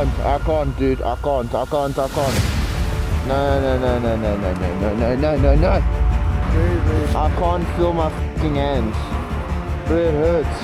can't, dude. I can't. No. I can't feel my fucking hands. Bro, it hurts.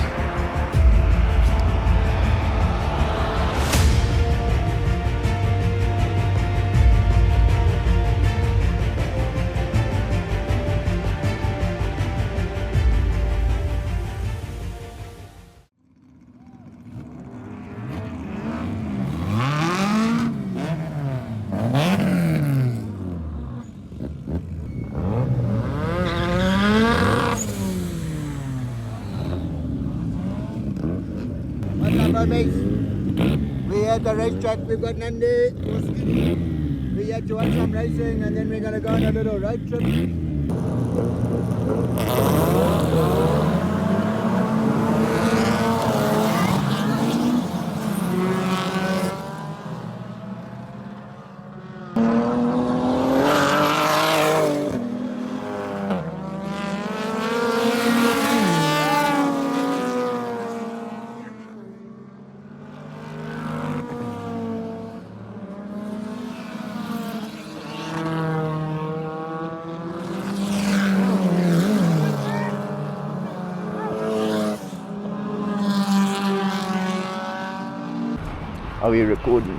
We at the racetrack, we've got Nandi. We had to watch some racing and then we're going to go on a little road trip. Are we recording?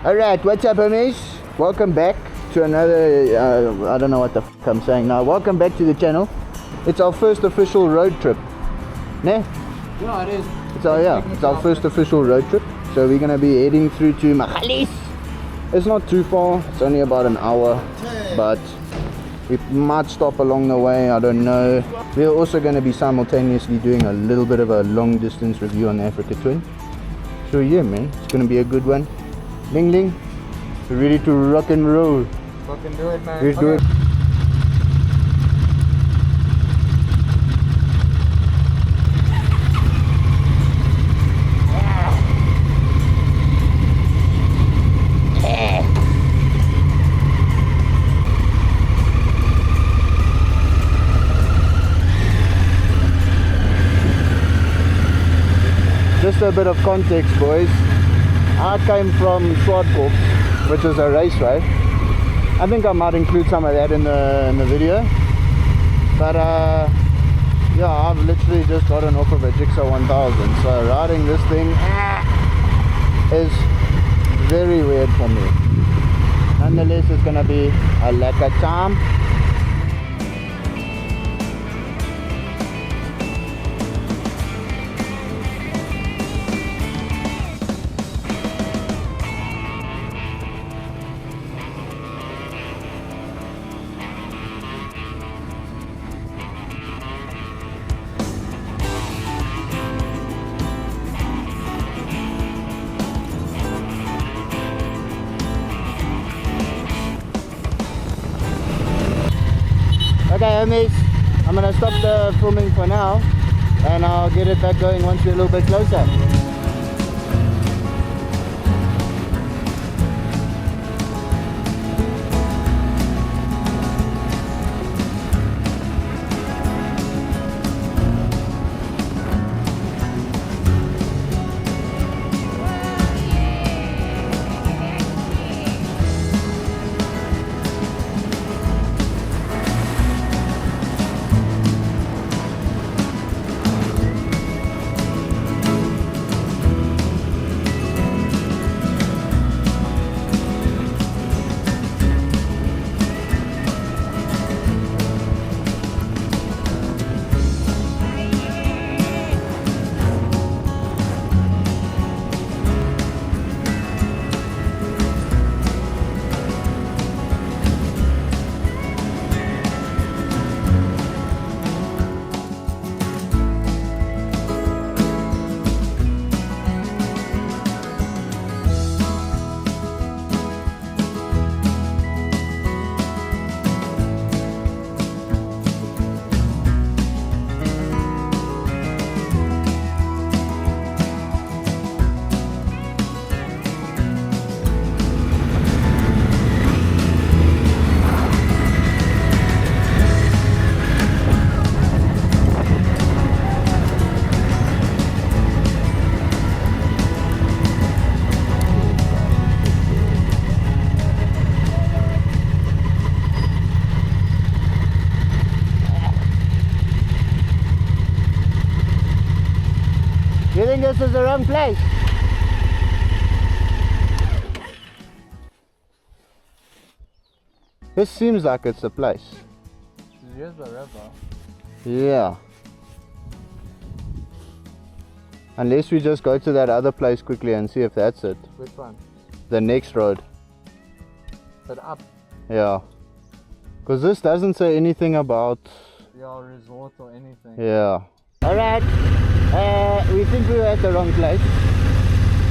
Alright, what's up homies? Welcome back to another, I don't know what the f I'm saying now. Welcome back to the channel. It's our first official road trip. Ne? Yeah, it is. It's our first official road trip. So we're going to be heading through to Magalies. It's not too far, it's only about an hour. But we might stop along the way, I don't know. We're also going to be simultaneously doing a little bit of a long distance review on the Africa Twin. So yeah man, it's gonna be a good one. Ling Ling, we're ready to rock and roll. Fucking do it, man. Let's do it. Just a bit of context, boys. I came from Zwartkops, which is a raceway. I think I might include some of that in the video. But yeah, I've literally just gotten off of a Jigsaw 1000, so riding this thing is very weird for me. Nonetheless, it's gonna be a lekker time. Okay homies, I'm gonna stop the filming for now and I'll get it back going once we're a little bit closer. this is the wrong place. This seems like it's the place. Here's the river. Yeah. Unless we just go to that other place quickly and see if that's it. Which one? The next road. But up. Yeah. Because this doesn't say anything about... Your resort or anything. Yeah. Alright. We think we were at the wrong place.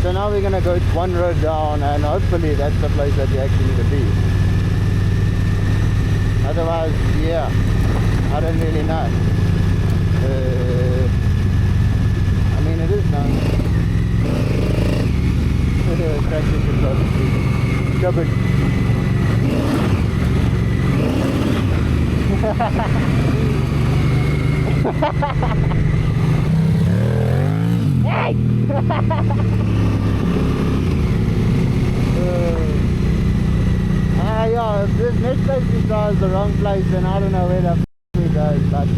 So now we're going to go one road down and hopefully that's the place that we actually need to be. Otherwise, yeah. I don't really know. I mean, it is nice. Practice is obviously stubborn. Hey! Yeah, if this next place we try is the wrong place, then I don't know where the f we go. But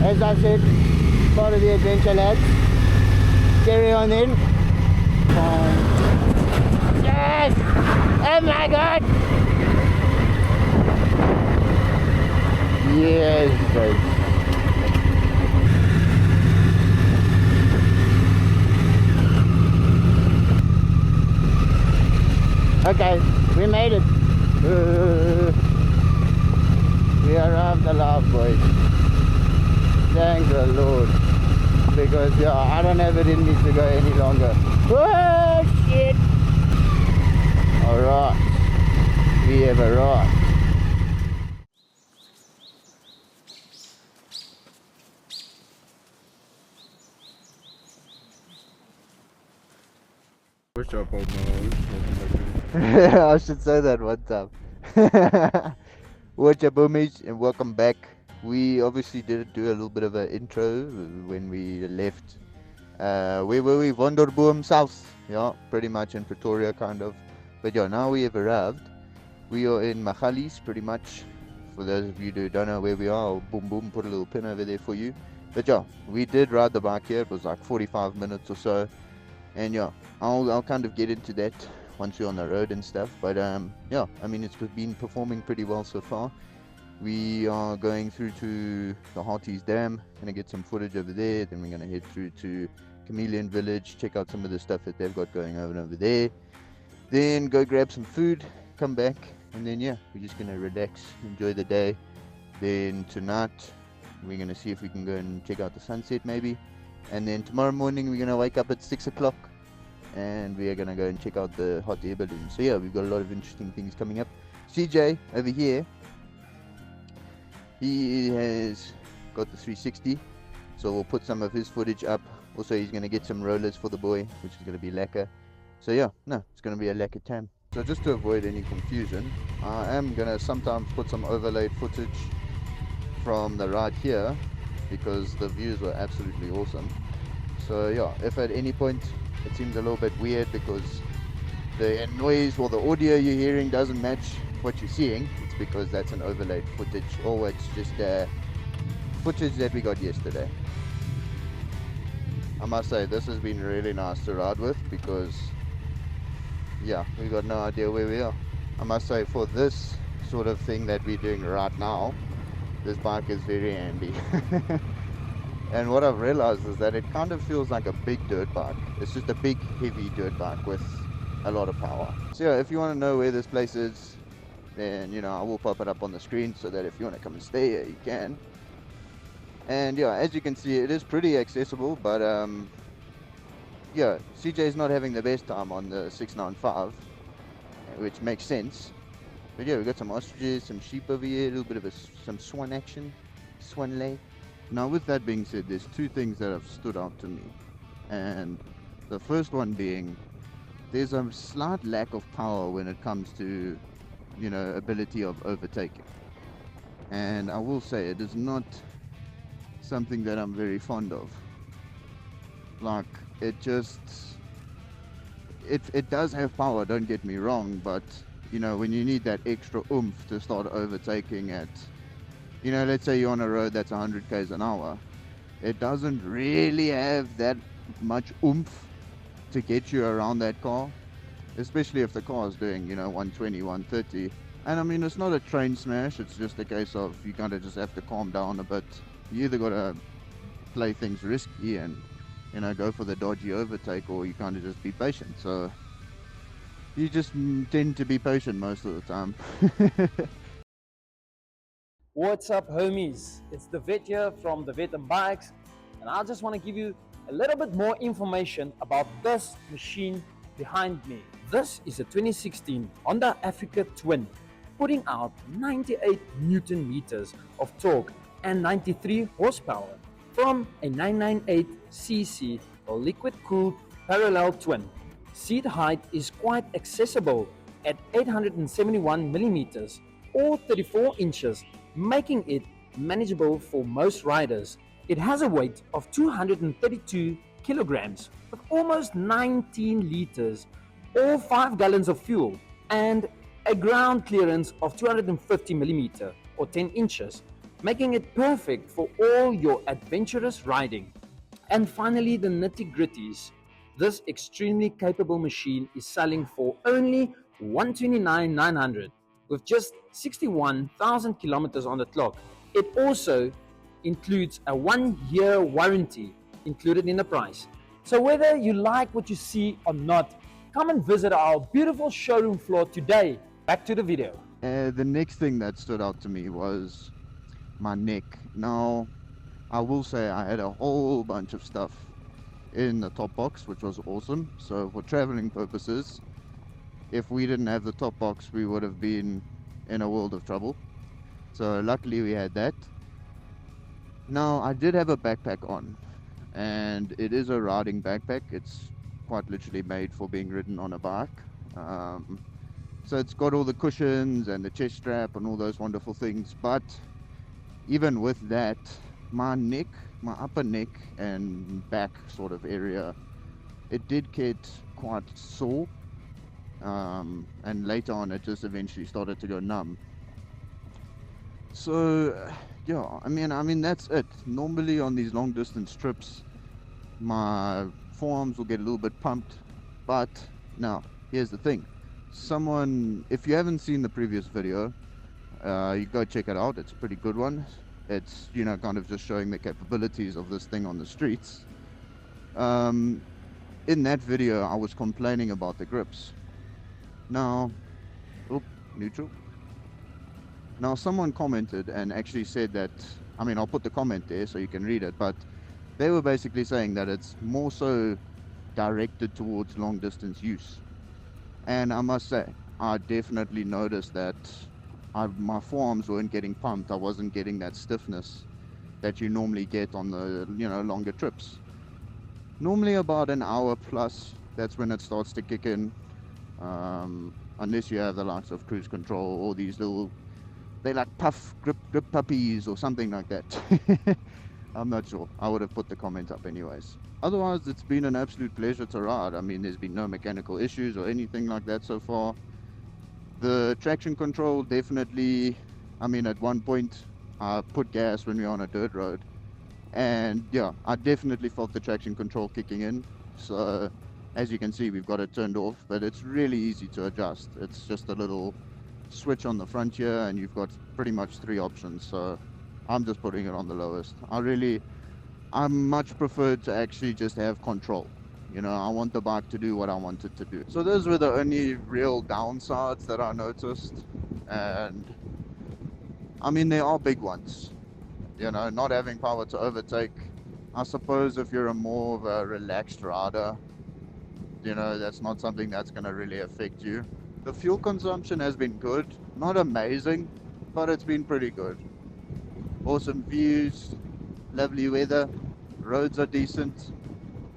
as I said, part of the adventure, lads. Carry on in. Yes! Oh my god! Yes, guys. Okay, we made it. We arrived alive, boys. Thank the Lord. Because yeah, I don't have it in me to go any longer. Oh shit! Alright, we have arrived. What's up, old man? I should say that one time. What's up, homies, and welcome back. We obviously did do a little bit of an intro when we left. Where were we? Wonderboom South. Yeah, pretty much in Pretoria, kind of. But yeah, now we have arrived. We are in Magalies, pretty much. For those of you who don't know where we are, I'll boom boom, put a little pin over there for you. But yeah, we did ride the bike here. It was like 45 minutes or so. And yeah, I'll kind of get into that once we're on the road and stuff. But yeah, I mean, it's been performing pretty well so far. We are going through to the Harties Dam, gonna get some footage over there. Then we're gonna head through to Chameleon Village, check out some of the stuff that they've got going on over there. Then go grab some food, come back, and then yeah, we're just gonna relax, enjoy the day. Then tonight, we're gonna see if we can go and check out the sunset maybe. And then tomorrow morning, we're gonna wake up at 6 o'clock. And we are gonna go and check out the hot air balloon. So yeah, we've got a lot of interesting things coming up. CJ over here, he has got the 360, so we'll put some of his footage up. Also, he's gonna get some rollers for the boy, which is gonna be lacquer. So yeah, no, it's gonna be a lacquer time. So just to avoid any confusion, I am gonna sometimes put some overlaid footage from the ride here because the views were absolutely awesome. So yeah, if at any point it seems a little bit weird because the noise or the audio you're hearing doesn't match what you're seeing, it's because that's an overlaid footage, or it's just footage that we got yesterday. I must say, this has been really nice to ride with because yeah, we got no idea where we are. I must say, for this sort of thing that we're doing right now, this bike is very handy. And what I've realized is that it kind of feels like a big dirt bike. It's just a big, heavy dirt bike with a lot of power. So yeah, if you want to know where this place is, then you know, I will pop it up on the screen so that if you want to come and stay here, you can. And yeah, as you can see, it is pretty accessible, but yeah, CJ is not having the best time on the 695, which makes sense. But yeah, we got some ostriches, some sheep over here, a little bit of some swan action, swan lay. Now with that being said, there's two things that have stood out to me, and the first one being there's a slight lack of power when it comes to, you know, ability of overtaking. And I will say it is not something that I'm very fond of. Like, it just, it does have power, don't get me wrong, but you know, when you need that extra oomph to start overtaking at, you know, let's say you're on a road that's 100 k's an hour, it doesn't really have that much oomph to get you around that car, especially if the car is doing, 120, 130. And I mean, it's not a train smash, it's just a case of you kind of just have to calm down a bit. You either got to play things risky and, go for the dodgy overtake, or you kind of just be patient. So you just tend to be patient most of the time. What's up, homies? It's the vet here from Dewet&Bikes, and I just want to give you a little bit more information about this machine behind me. This is a 2016 Honda Africa Twin, putting out 98 Newton meters of torque and 93 horsepower from a 998cc or liquid-cooled parallel twin. Seat height is quite accessible at 871 millimeters or 34 inches, making it manageable for most riders. It has a weight of 232 kilograms with almost 19 liters or 5 gallons of fuel and a ground clearance of 250 millimeter or 10 inches, making it perfect for all your adventurous riding. And finally, the nitty-gritties. This extremely capable machine is selling for only $129,900 with just 61,000 kilometers on the clock. It also includes a 1-year warranty included in the price. So whether you like what you see or not, come and visit our beautiful showroom floor today. Back to the video. The next thing that stood out to me was my neck. Now, I will say I had a whole bunch of stuff in the top box, which was awesome. So for traveling purposes, if we didn't have the top box, we would have been in a world of trouble. So luckily we had that. Now, I did have a backpack on, and it is a riding backpack. It's quite literally made for being ridden on a bike. So it's got all the cushions and the chest strap and all those wonderful things. But even with that, my neck, my upper neck and back sort of area, it did get quite sore. And later on it just eventually started to go numb. So yeah, I mean that's it. Normally on these long distance trips my forearms will get a little bit pumped, but now here's the thing. If you haven't seen the previous video, you go check it out. It's a pretty good one. It's kind of just showing the capabilities of this thing on the streets. In that video I was complaining about the grips. Now, neutral. Now someone commented and actually said that, I'll put the comment there so you can read it, but they were basically saying that it's more so directed towards long distance use. And I must say, I definitely noticed that my forearms weren't getting pumped. I wasn't getting that stiffness that you normally get on the longer trips. Normally about an hour plus, that's when it starts to kick in. Unless you have the likes of cruise control or these little, they like puff grip puppies or something like that. I'm not sure. I would have put the comment up anyways. Otherwise, it's been an absolute pleasure to ride. There's been no mechanical issues or anything like that so far. The traction control definitely, at one point I put gas when we were on a dirt road, and yeah, I definitely felt the traction control kicking in. So as you can see, we've got it turned off, but it's really easy to adjust. It's just a little switch on the front here, and you've got pretty much 3 options. So I'm just putting it on the lowest. I much prefer to actually just have control. I want the bike to do what I want it to do. So those were the only real downsides that I noticed, and there are big ones. Not having power to overtake. I suppose if you're a more of a relaxed rider, that's not something that's going to really affect you. The fuel consumption has been good, not amazing, but it's been pretty good. Awesome views, lovely weather, roads are decent.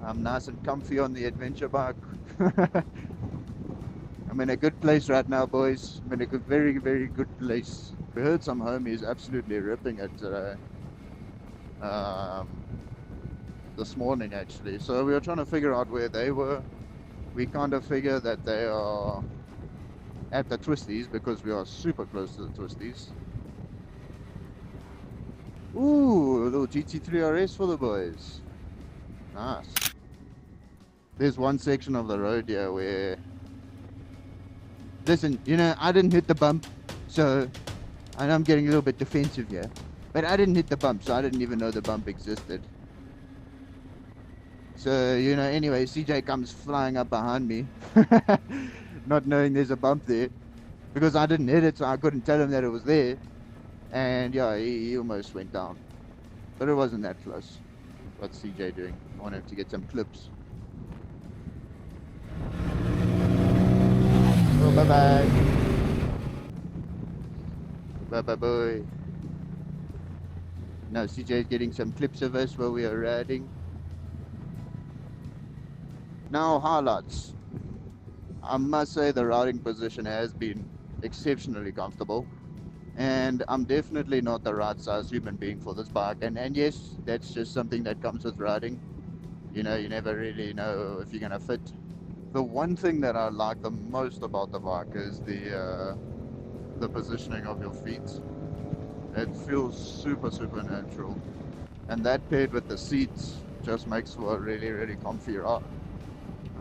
I'm nice and comfy on the adventure bike. I'm in a good place right now, boys. I'm in a very, very good place. We heard some homies absolutely ripping it today. This morning actually. So we were trying to figure out where they were. We kind of figure that they are at the Twisties because we are super close to the Twisties. Ooh, a little GT3 RS for the boys. Nice. there's one section of the road here where, listen, you know, I didn't hit the bump, so I know I'm getting a little bit defensive here, but I didn't hit the bump, so I didn't even know the bump existed. So, you know, anyway, CJ comes flying up behind me, not knowing there's a bump there, because I didn't hit it, so I couldn't tell him that it was there. And yeah, he almost went down, but it wasn't that close. What's CJ doing? I want him to get some clips. Oh, bye bye. Bye bye boy. Now CJ is getting some clips of us while we are riding. Now highlights. I must say the riding position has been exceptionally comfortable, and I'm definitely not the right size human being for this bike, and yes, that's just something that comes with riding. You know, you never really know if you're gonna fit. The one thing that I like the most about the bike is the positioning of your feet. It feels super natural, and that paired with the seats just makes for a really comfy ride.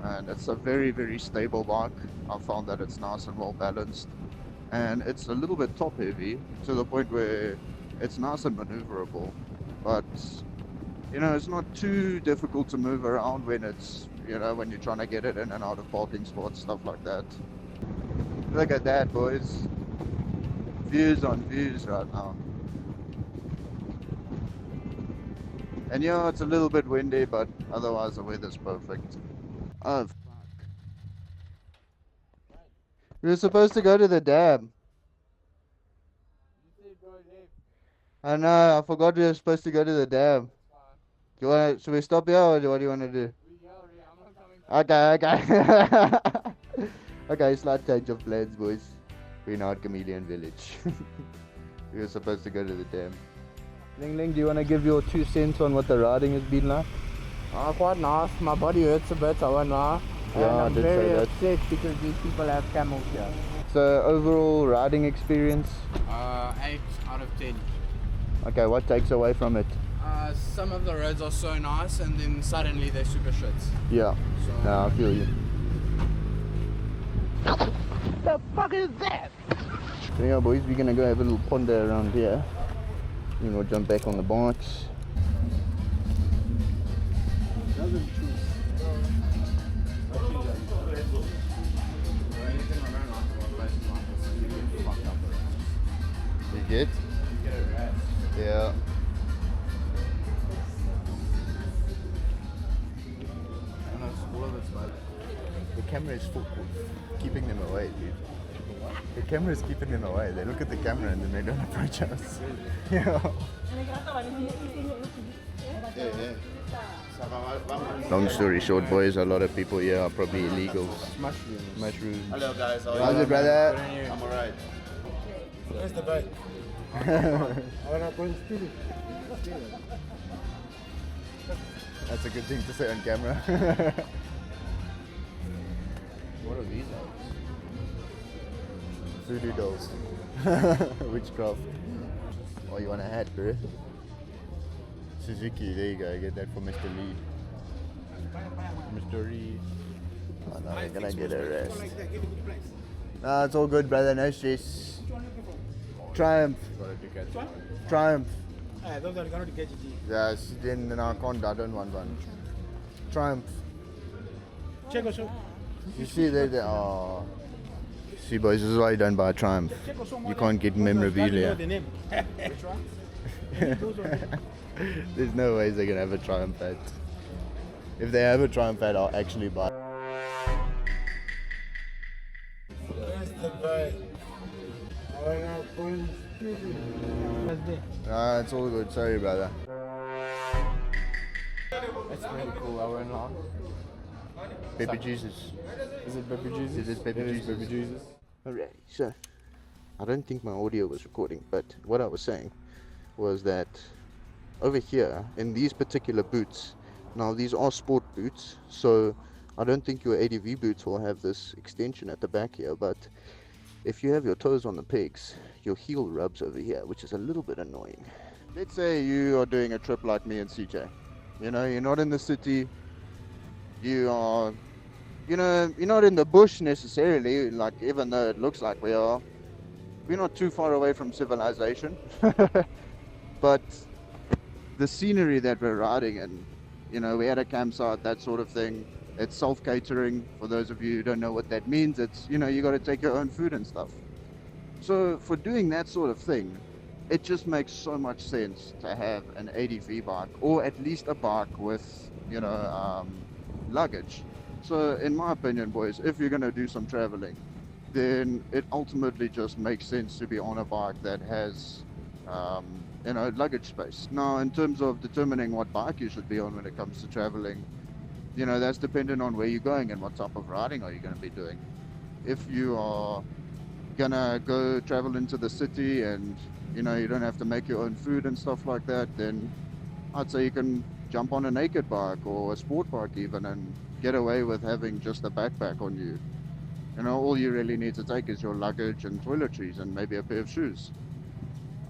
And it's a very stable bike. I found that it's nice and well balanced, and it's a little bit top heavy to the point where it's nice and maneuverable, but you know, it's not too difficult to move around when it's, you know, when you're trying to get it in and out of parking spots, stuff like that. Look at that, boys. Views on views right now. And yeah, it's a little bit windy, but otherwise the weather's perfect. Oh, fuck. We were supposed to go to the dam. I know, I forgot we were supposed to go to the dam. Do you wanna, should we stop here, or what do you want to do? Okay. Okay, slight change of plans, boys. We're now at Chameleon Village. We were supposed to go to the dam. Ling, do you want to give your 2 cents on what the riding has been like? Quite nice. My body hurts a bit, I won't lie. Yeah, And I I'm did say very that. upset because these people have camels here. So, overall riding experience? 8 out of 10. Okay, what takes away from it? Some of the roads are so nice and then suddenly they're super shit. Yeah, So, no, I feel you. The fuck is that? So yeah, boys, we're gonna go have a little ponder around here. Then we'll jump back on the bikes. You get? Yeah. All of it's like the camera is keeping them away, dude. The camera is keeping them away. They look at the camera and then they don't approach us. Yeah. Long story short, boys, a lot of people here are probably illegals. Mushrooms. Hello guys, how are How's you? it, brother? I'm alright. Where's the bike? That's a good thing to say on camera. What are these items? Voodoo dolls. Witchcraft. Oh, you want a hat, bro? Suzuki, there you go. Get that for Mr. Lee. Mr. Reed. Oh no, we're gonna get a rest. No, it's all good, brother. No stress. Triumph. Triumph. Yes, then I can't. I don't want one. Triumph. You see there. Oh. See, boys, this is why you don't buy Triumph. You can't get memorabilia. There's no ways they're gonna have a Triumph hat. If they have a Triumph hat, I'll actually buy. Nah, it's all good. Sorry, brother. It's pretty cool, I won't lie. Baby Jesus. Is it Baby Jesus? It is Baby Jesus. Baby Jesus. Alright, so I don't think my audio was recording, but what I was saying was that over here in these particular boots, now these are sport boots, so I don't think your ADV boots will have this extension at the back here, but if you have your toes on the pegs, your heel rubs over here, which is a little bit annoying. Let's say you are doing a trip like me and CJ. You know, you're not in the city, You are, you're not in the bush necessarily, like, even though it looks like we are. We're not too far away from civilization. But the scenery that we're riding in, we had a campsite, that sort of thing. It's self-catering. For those of you who don't know what that means, it's, you got to take your own food and stuff. So for doing that sort of thing, it just makes so much sense to have an ADV bike, or at least a bike with, luggage. So in my opinion, boys, if you're going to do some traveling, then it ultimately just makes sense to be on a bike that has, luggage space. Now, in terms of determining what bike you should be on when it comes to traveling, that's dependent on where you're going and what type of riding are you going to be doing. If you are gonna go travel into the city and you don't have to make your own food and stuff like that, then I'd say you can jump on a naked bike or a sport bike even and get away with having just a backpack on you. All you really need to take is your luggage and toiletries and maybe a pair of shoes.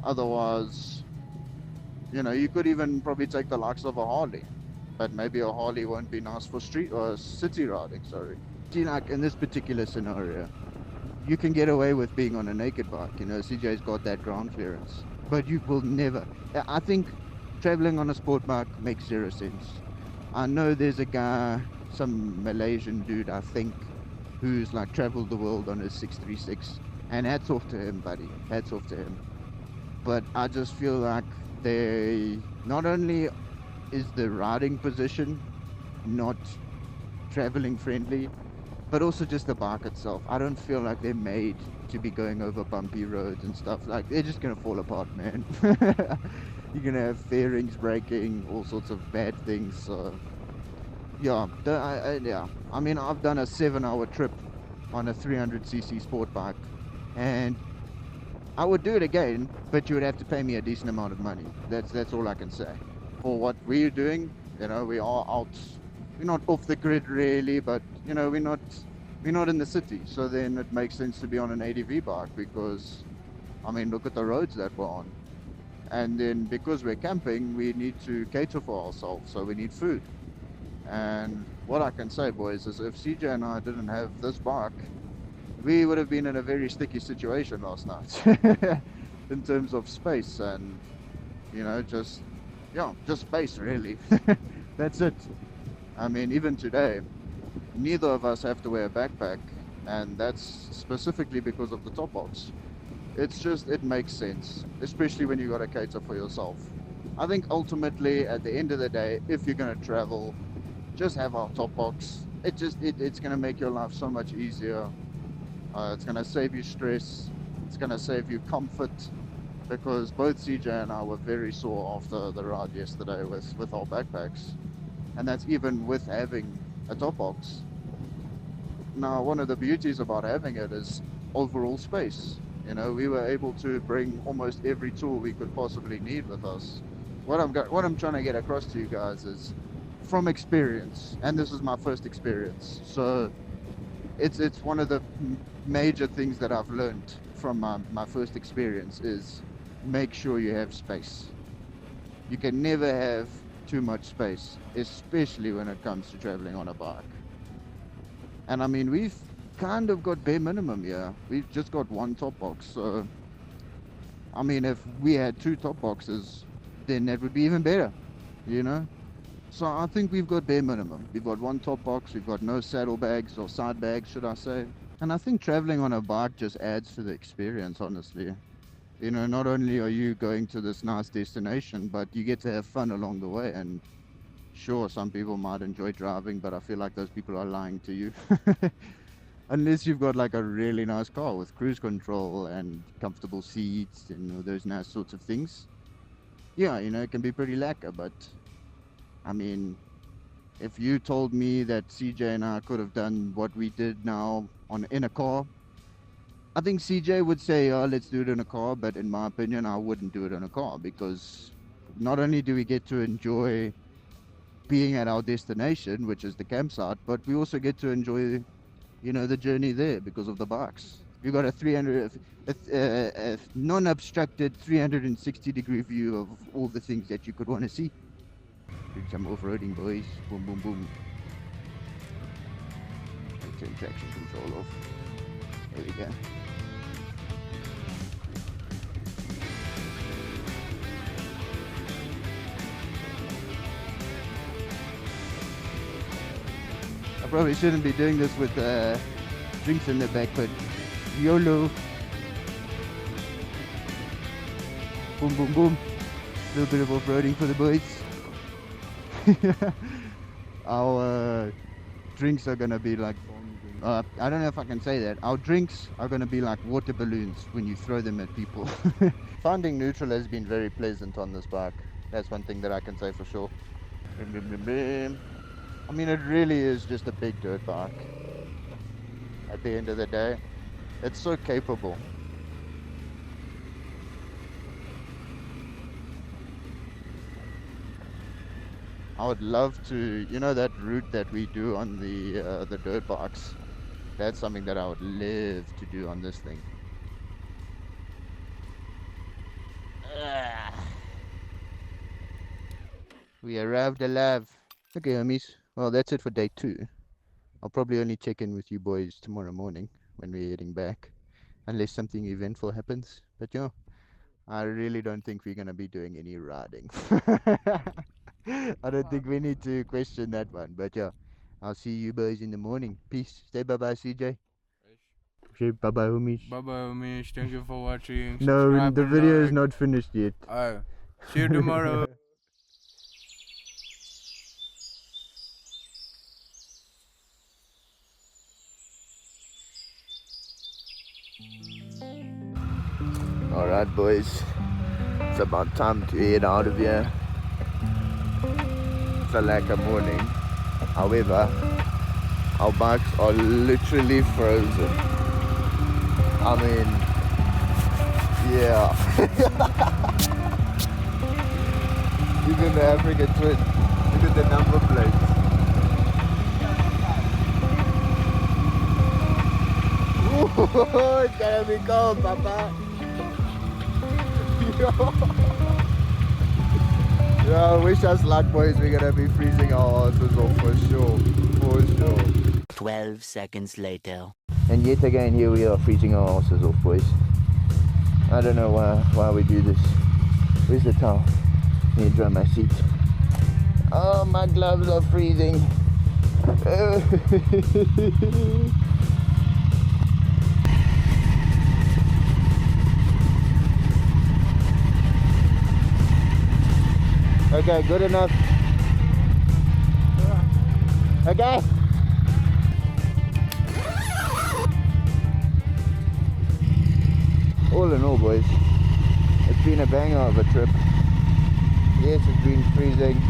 Otherwise, you could even probably take the likes of a Harley, but maybe a Harley won't be nice for street or city riding, sorry. See, like in this particular scenario, you can get away with being on a naked bike. CJ's got that ground clearance, but you will never. I think traveling on a sport bike makes zero sense. I know there's a guy, some Malaysian dude, I think, who's like traveled the world on his 636, and hats off to him, buddy. Hats off to him. But I just feel like they not only is the riding position not traveling friendly, but also just the bike itself. I don't feel like they're made to be going over bumpy roads and stuff. Like, they're just gonna fall apart, man. You're gonna have fairings breaking, all sorts of bad things. So yeah, I mean, I've done a 7-hour trip on a 300cc sport bike, and I would do it again, but you would have to pay me a decent amount of money. That's all I can say. For what we're doing, we are out. We're not off the grid really, but we're not in the city. So then it makes sense to be on an ADV bike because, I mean, look at the roads that we're on. And then because we're camping, we need to cater for ourselves, so we need food. And what I can say, boys, is if CJ and I didn't have this bike, we would have been in a very sticky situation last night in terms of space and, just space really. That's it. I mean, even today, neither of us have to wear a backpack, and that's specifically because of the top box. It makes sense, especially when you got to cater for yourself. I think ultimately, at the end of the day, if you're going to travel, just have our top box. It's going to make your life so much easier. It's going to save you stress. It's going to save you comfort, because both CJ and I were very sore after the ride yesterday with our backpacks. And that's even with having a top box. Now, one of the beauties about having it is overall space. We were able to bring almost every tool we could possibly need with us. What I'm trying to get across to you guys is from experience, and this is my first experience. So it's one of the major things that I've learned from my first experience is make sure you have space. You can never have too much space, especially when it comes to traveling on a bike. And I mean, we've kind of got bare minimum here. We've just got one top box. So I mean, if we had 2 top boxes, then that would be even better, So I think we've got bare minimum. We've got 1 top box, we've got no saddlebags or side bags, should I say. And I think traveling on a bike just adds to the experience, honestly. Not only are you going to this nice destination, but you get to have fun along the way. And sure, some people might enjoy driving, but I feel like those people are lying to you. Unless you've got like a really nice car with cruise control and comfortable seats and those nice sorts of things. Yeah, it can be pretty lacquer, but I mean, if you told me that CJ and I could have done what we did now in a car, I think CJ would say, oh, let's do it in a car, but in my opinion, I wouldn't do it in a car, because not only do we get to enjoy being at our destination, which is the campsite, but we also get to enjoy, the journey there because of the bikes. We've got a non-obstructed 360-degree view of all the things that you could want to see. Do some off-roading, boys. Boom, boom, boom. turn traction control off. There we go. I probably shouldn't be doing this with drinks in the back, but YOLO. Boom, boom, boom. A little bit of off-roading for the boys. Our drinks are gonna be like I don't know if I can say that. Our drinks are gonna be like water balloons when you throw them at people. Finding neutral has been very pleasant on this bike. That's one thing that I can say for sure. I mean, it really is just a big dirt bike. At the end of the day, it's so capable. I would love to, you know, that route that we do on the dirt bikes. That's something that I would love to do on this thing. We arrived alive. Okay, homies. Well, that's it for day 2. I'll probably only check in with you boys tomorrow morning when we're heading back, unless something eventful happens. But yeah, I really don't think we're gonna be doing any riding. I don't think we need to question that one. But yeah, I'll see you boys in the morning. Peace. Say bye-bye, CJ. Say bye-bye, homies. Bye-bye, homies. Thank you for watching. No, Subscribe the and video is like. not finished yet. Oh, see you tomorrow. Alright, boys. It's about time to head out of here. It's a lack of morning. However, our bikes are literally frozen. I mean, yeah. Even the African twin. Look at the number plates. Ooh, it's gonna be cold, Papa. Yeah, wish us luck, boys. We're gonna be freezing our asses off for sure. For sure. 12 seconds later. And yet again, here we are freezing our asses off, boys. I don't know why we do this. Where's the towel? I need to dry my seat. Oh, my gloves are freezing. Okay, good enough. Okay. All in all, boys, it's been a banger of a trip. Yes, it's been freezing.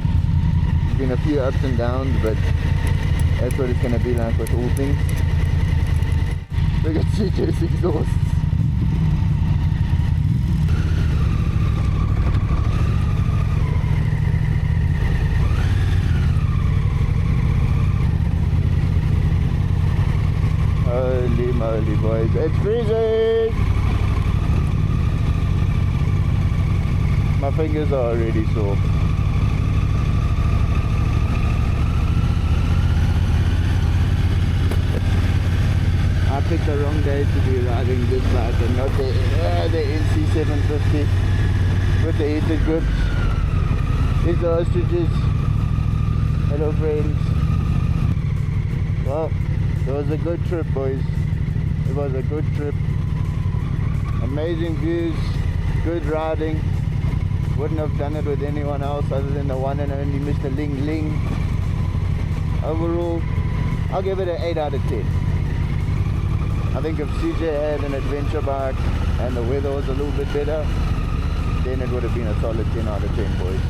There's been a few ups and downs, but that's what it's going to be like with all things. Look at CJ's exhaust. Holy moly, boys, it's freezing! My fingers are already sore. I picked the wrong day to be riding this bike and not the NC750 with the heated grips. These are ostriches. Hello, friends. Well, it was a good trip, boys. It was a good trip. Amazing views, good riding. Wouldn't have done it with anyone else other than the one and only Mr. Ling Ling. Overall, I'll give it an 8 out of 10. I think if CJ had an adventure bike and the weather was a little bit better, then it would have been a solid 10 out of 10, boys.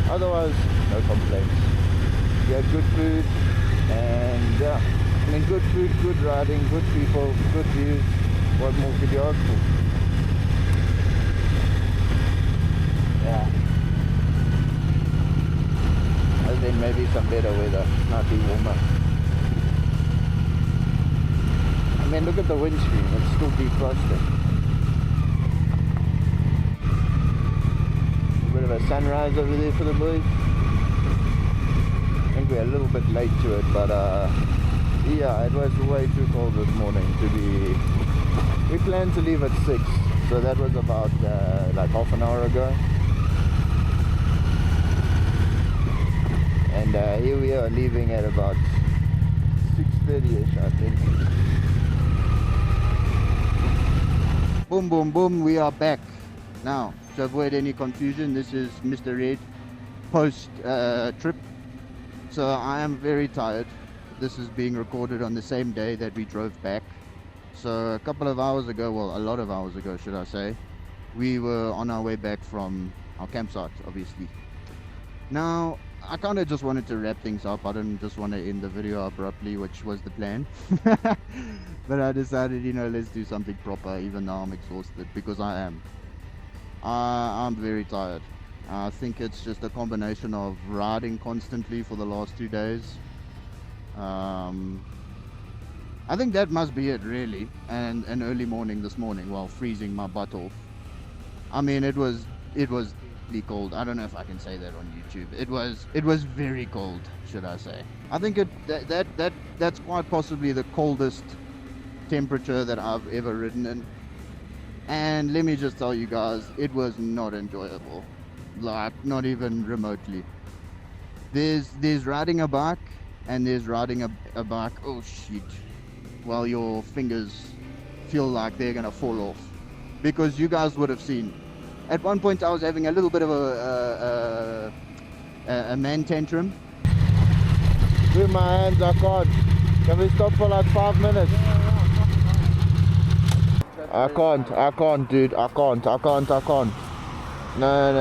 Otherwise, no complaints. We had good food, and yeah, I mean, good food, good riding, good people, good views. What more could you ask for? Yeah. Other than maybe some better weather, slightly warmer. I mean, look at the windscreen, it's still defrosted. A bit of a sunrise over there for the boys. I think we're a little bit late to it, but Yeah, it was way too cold this morning to be... We planned to leave at 6, so that was about like half an hour ago. And here we are leaving at about 6:30ish, I think. Boom, boom, boom, we are back. Now, to avoid any confusion, this is Mr. Red post trip. So I am very tired. This is being recorded on the same day that we drove back. So a couple of hours ago, well, a lot of hours ago, should I say, we were on our way back from our campsite, obviously. Now, I kind of just wanted to wrap things up. I didn't just want to end the video abruptly, which was the plan. But I decided, you know, let's do something proper, even though I'm exhausted, because I am. I'm very tired. I think it's just a combination of riding constantly for the last 2 days. I think that must be it, really. And an early morning this morning while freezing my butt off. I mean, it was cold. I don't know if I can say that on YouTube. It was very cold, should I say. I think that's quite possibly the coldest temperature that I've ever ridden in. And let me just tell you guys, it was not enjoyable. Like, not even remotely. There's riding a bike and there's riding a bike, oh shit, while your fingers feel like they're gonna fall off. Because you guys would have seen, at one point I was having a little bit of a man tantrum. With my hands, I can't. Can we stop for like 5 minutes? I can't, dude. I can't. No.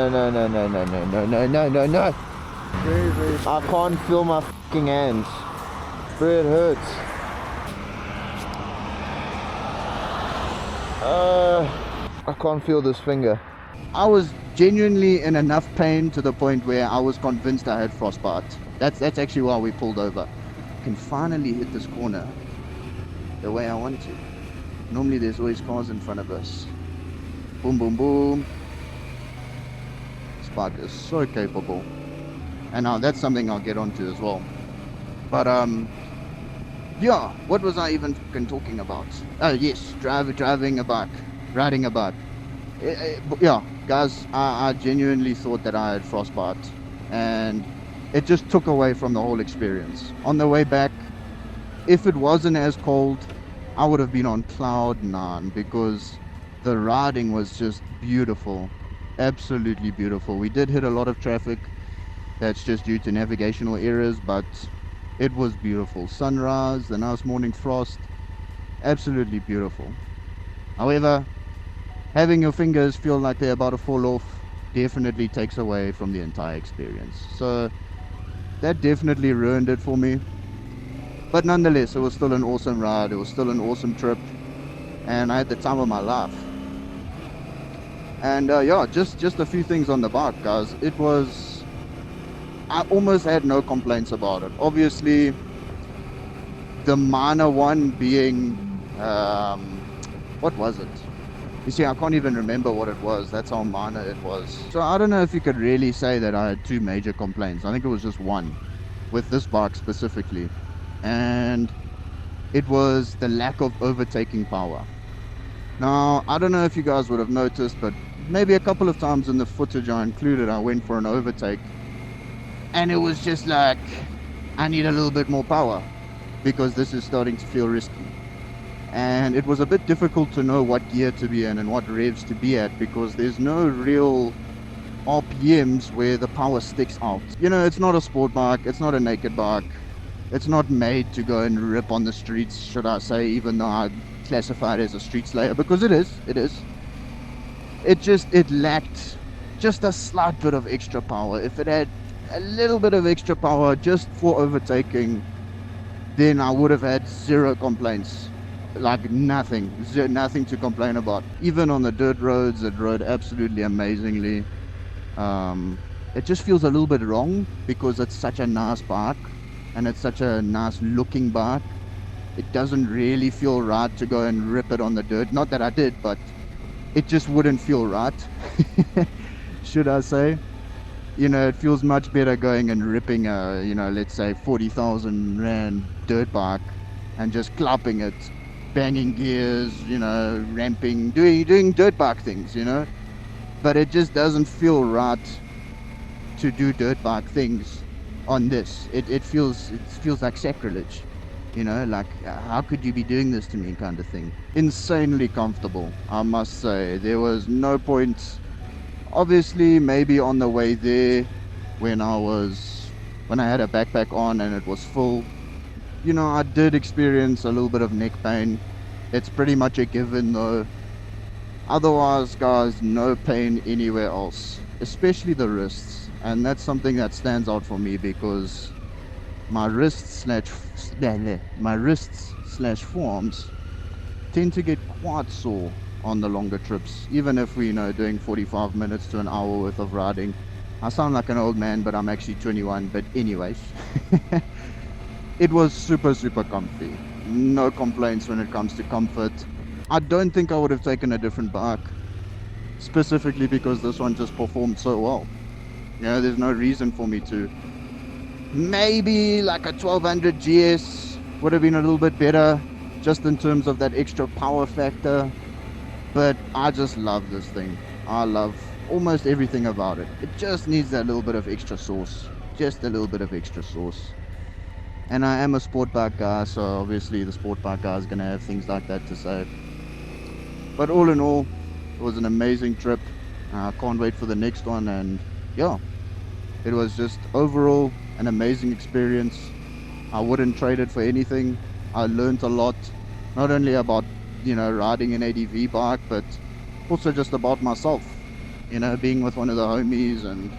Very I can't feel my fucking hands. Bro, it hurts. I can't feel this finger. I was genuinely in enough pain to the point where I was convinced I had frostbite. That's actually why we pulled over. I can finally hit this corner the way I want to. Normally there's always cars in front of us. Boom, boom, boom. This bike is so capable. And now that's something I'll get onto as well. But yeah, what was I even fucking talking about? Oh yes, driving a bike, riding a bike. Yeah, guys, I genuinely thought that I had frostbite, and it just took away from the whole experience. On the way back, if it wasn't as cold, I would have been on cloud 9, because the riding was just beautiful, absolutely beautiful. We did hit a lot of traffic. That's just due to navigational errors, but it was beautiful. Sunrise, the nice morning frost, absolutely beautiful. However, having your fingers feel like they're about to fall off definitely takes away from the entire experience. So that definitely ruined it for me. But nonetheless, it was still an awesome ride. It was still an awesome trip, and I had the time of my life. And yeah, just a few things on the bike, guys. It was... I almost had no complaints about it. Obviously, the minor one being, what was it? You see, I can't even remember what it was. That's how minor it was. So I don't know if you could really say that I had 2 major complaints. I think it was just one, with this bike specifically. And it was the lack of overtaking power. Now, I don't know if you guys would have noticed, but maybe a couple of times in the footage I included, I went for an overtake. And it was just like, I need a little bit more power, because this is starting to feel risky. And it was a bit difficult to know what gear to be in and what revs to be at, because there's no real RPMs where the power sticks out. You know, it's not a sport bike, it's not a naked bike, it's not made to go and rip on the streets, should I say, even though I classify it as a street slayer, because it is. It lacked just a slight bit of extra power. If it had a little bit of extra power just for overtaking, then I would have had 0 complaints. Like nothing to complain about. Even on the dirt roads, it rode absolutely amazingly. It just feels a little bit wrong, because it's such a nice bike and it's such a nice looking bike. It doesn't really feel right to go and rip it on the dirt. Not that I did, but it just wouldn't feel right, should I say. You know, it feels much better going and ripping a, you know, let's say 40,000 Rand dirt bike and just clapping it, banging gears, you know, ramping, doing dirt bike things, you know. But it just doesn't feel right to do dirt bike things on this. It feels like sacrilege, you know, like how could you be doing this to me, kind of thing. Insanely comfortable, I must say. There was no point, obviously maybe on the way there when I had a backpack on and it was full, you know, I did experience a little bit of neck pain. It's pretty much a given though. Otherwise, guys, no pain anywhere else, especially the wrists. And that's something that stands out for me because my wrists slash forearms tend to get quite sore on the longer trips, even if we, you know, doing 45 minutes to an hour worth of riding. I sound like an old man, but I'm actually 21. But anyways, it was super comfy. No complaints when it comes to comfort. I don't think I would have taken a different bike, specifically because this one just performed so well. You know, there's no reason for me to. Maybe like a 1200 GS would have been a little bit better, just in terms of that extra power factor. But I just love this thing. I love almost everything about it. It just needs that little bit of extra sauce. Just a little bit of extra sauce. And I am a sport bike guy, so obviously the sport bike guy is going to have things like that to say. But all in all, it was an amazing trip. I can't wait for the next one. And yeah, it was just overall an amazing experience. I wouldn't trade it for anything. I learned a lot, not only about, you know, riding an ADV bike, but also just about myself, you know, being with one of the homies. And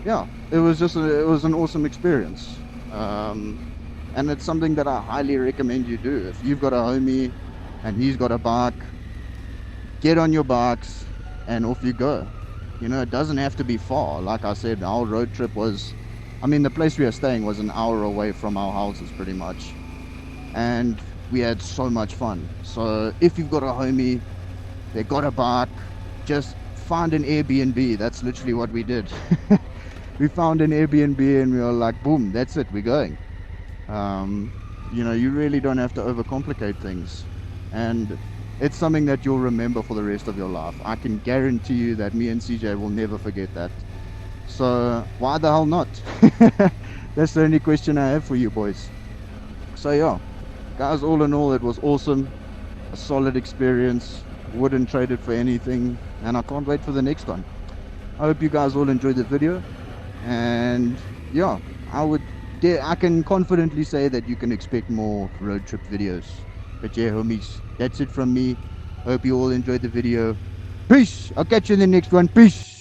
yeah, it was an awesome experience. And it's something that I highly recommend you do. If you've got a homie and he's got a bike, get on your bikes and off you go. You know, it doesn't have to be far. Like I said, our road trip was, I mean, the place we were staying was an hour away from our houses pretty much. And we had so much fun. So if you've got a homie, they got a bike, just find an Airbnb. That's literally what we did. We found an Airbnb and we were like, boom, that's it, we're going. You know, you really don't have to overcomplicate things. And it's something that you'll remember for the rest of your life. I can guarantee you that me and CJ will never forget that. So why the hell not? That's the only question I have for you boys. So yeah, guys, all in all, it was awesome. A solid experience. Wouldn't trade it for anything. And I can't wait for the next one. I hope you guys all enjoyed the video. And yeah, I can confidently say that you can expect more road trip videos. But yeah, homies, that's it from me. Hope you all enjoyed the video. Peace. I'll catch you in the next one. Peace.